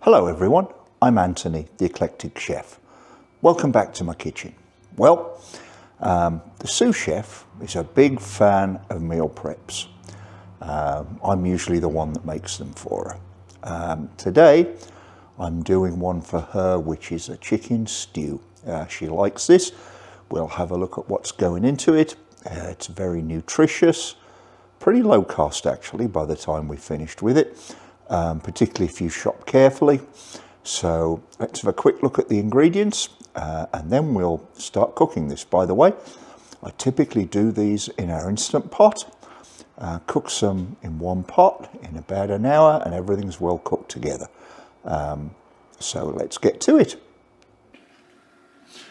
Hello everyone, I'm Anthony, the Eclectic Chef. Welcome back to my kitchen. Well, the Sous Chef is a big fan of meal preps. I'm usually the one that makes them for her. Today, I'm doing one for her, which is a chicken stew. She likes this. We'll have a look at what's going into it. It's very nutritious, pretty low cost actually by the time we've finished with it. Particularly if you shop carefully. So let's have a quick look at the ingredients and then we'll start cooking this. By the way, I typically do these in our Instant Pot, cook some in one pot in about an hour and everything's well cooked together. So let's get to it.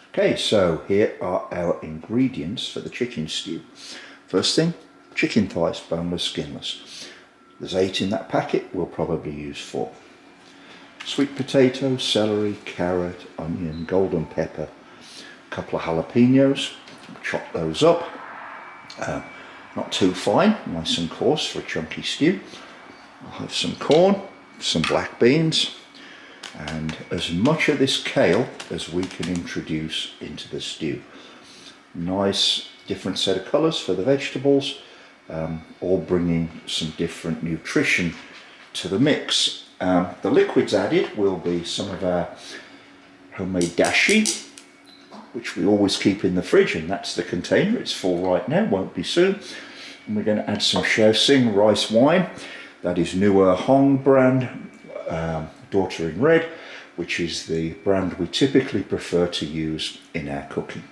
Okay, so here are our ingredients for the chicken stew. First thing, chicken thighs, boneless, skinless. There's 8 in that packet, we'll probably use 4. Sweet potato, celery, carrot, onion, golden pepper, a couple of jalapenos, chop those up. Not too fine, nice and coarse for a chunky stew. I'll have some corn, some black beans, and as much of this kale as we can introduce into the stew. Nice different set of colours for the vegetables. All bringing some different nutrition to the mix. The liquids added will be some of our homemade dashi, which we always keep in the fridge, and that's the container. It's full right now, won't be soon. And we're going to add some Shaoxing rice wine. That is newer Hong brand, Daughter in Red, which is the brand we typically prefer to use in our cooking.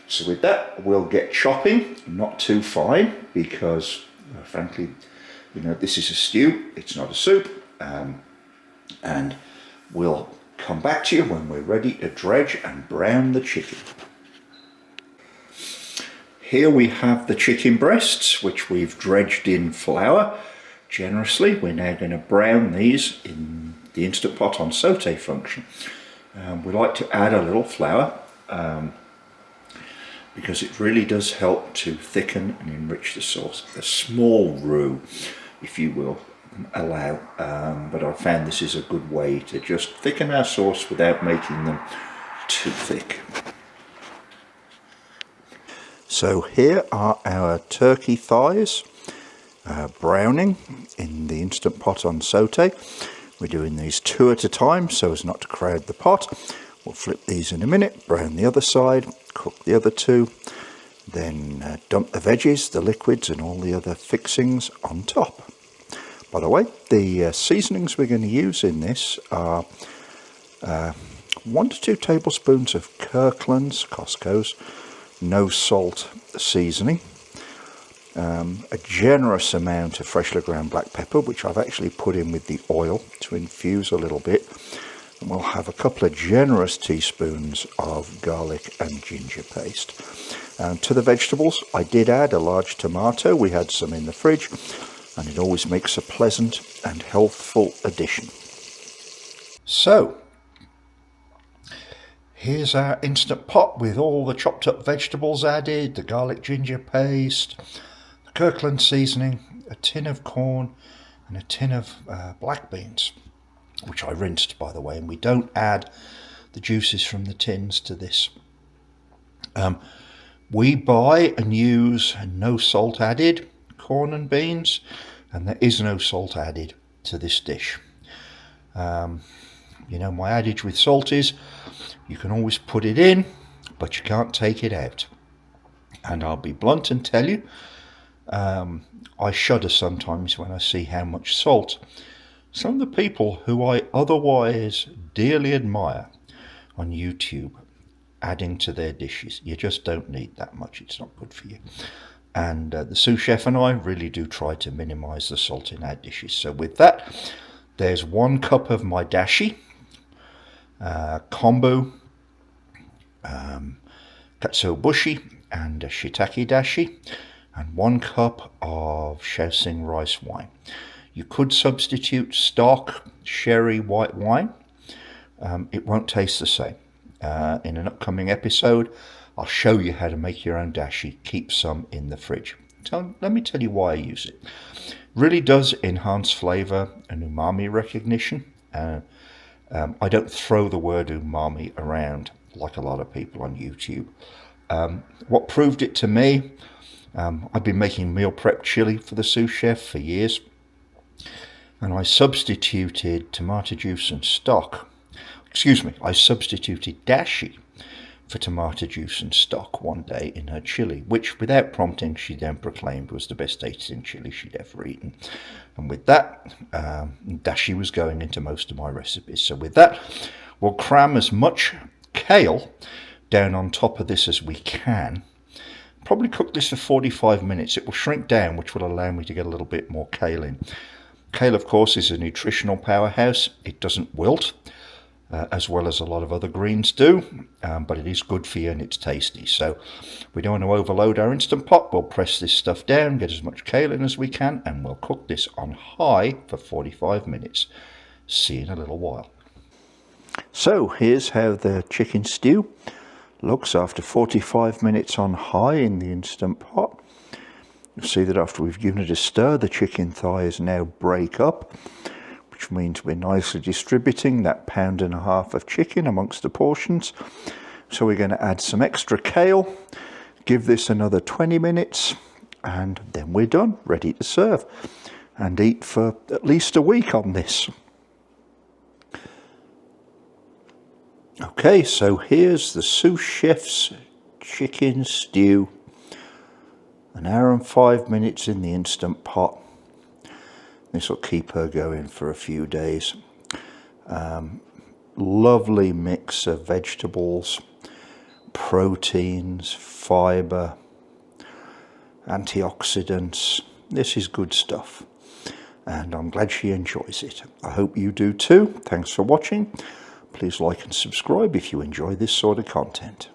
So with that, we'll get chopping, not too fine, because frankly, you know, this is a stew, it's not a soup, and we'll come back to you when we're ready to dredge and brown the chicken. Here we have the chicken breasts, which we've dredged in flour generously. We're now going to brown these in the Instant Pot on saute function. We like to add a little flour, because it really does help to thicken and enrich the sauce. A small roux, if you will, allow, but I found this is a good way to just thicken our sauce without making them too thick. So here are our turkey thighs, browning in the Instant Pot on saute. We're doing these 2 at a time so as not to crowd the pot. We'll flip these in a minute, brown the other side, cook the other 2, then dump the veggies, the liquids and all the other fixings on top. By the way, the seasonings we're going to use in this are 1 to 2 tablespoons of Kirkland's, Costco's, no salt seasoning, a generous amount of freshly ground black pepper, which I've actually put in with the oil to infuse a little bit. And we'll have a couple of generous teaspoons of garlic and ginger paste. To the vegetables, I did add a large tomato. We had some in the fridge, and it always makes a pleasant and healthful addition. So, here's our Instant Pot with all the chopped up vegetables added, the garlic ginger paste, the Kirkland seasoning, a tin of corn, and a tin of black beans, which I rinsed, by the way, and we don't add the juices from the tins to this. We buy and use no salt added corn and beans, and there is no salt added to this dish. You know, my adage with salt is you can always put it in, but you can't take it out. And I'll be blunt and tell you, I shudder sometimes when I see how much salt some of the people who I otherwise dearly admire on YouTube adding to their dishes. You just don't need that much, it's not good for you. And the Sous Chef and I really do try to minimize the salt in our dishes. So with that, there's 1 cup of my dashi, kombu, katsuobushi and shiitake dashi, and 1 cup of Shaoxing rice wine. You could substitute stock sherry white wine. It won't taste the same. In an upcoming episode, I'll show you how to make your own dashi. Keep some in the fridge. So let me tell you why I use it. Really does enhance flavour and umami recognition. I don't throw the word umami around like a lot of people on YouTube. What proved it to me, I've been making meal prep chili for the Sous Chef for years, and I substituted tomato juice and stock. Excuse me, I substituted dashi for tomato juice and stock one day in her chili, which without prompting she then proclaimed was the best tasting chili she'd ever eaten. And with that, dashi was going into most of my recipes. So with that, we'll cram as much kale down on top of this as we can. Probably cook this for 45 minutes. It will shrink down, which will allow me to get a little bit more kale in. Kale, of course, is a nutritional powerhouse. It doesn't wilt, as well as a lot of other greens do, but it is good for you and it's tasty. So we don't want to overload our Instant Pot. We'll press this stuff down, get as much kale in as we can, and we'll cook this on high for 45 minutes. See you in a little while. So here's how the chicken stew looks after 45 minutes on high in the Instant Pot. You'll see that after we've given it a stir, the chicken thighs now break up, which means we're nicely distributing that £1.5 pounds of chicken amongst the portions. So we're going to add some extra kale, give this another 20 minutes, and then we're done, ready to serve and eat for at least a week on this. Okay, so here's the Sous Chef's chicken stew. 1 hour and 5 minutes in the Instant Pot. This will keep her going for a few days. Lovely mix of vegetables, proteins, fibre, antioxidants. This is good stuff, and I'm glad she enjoys it. I hope you do too. Thanks for watching. Please like and subscribe if you enjoy this sort of content.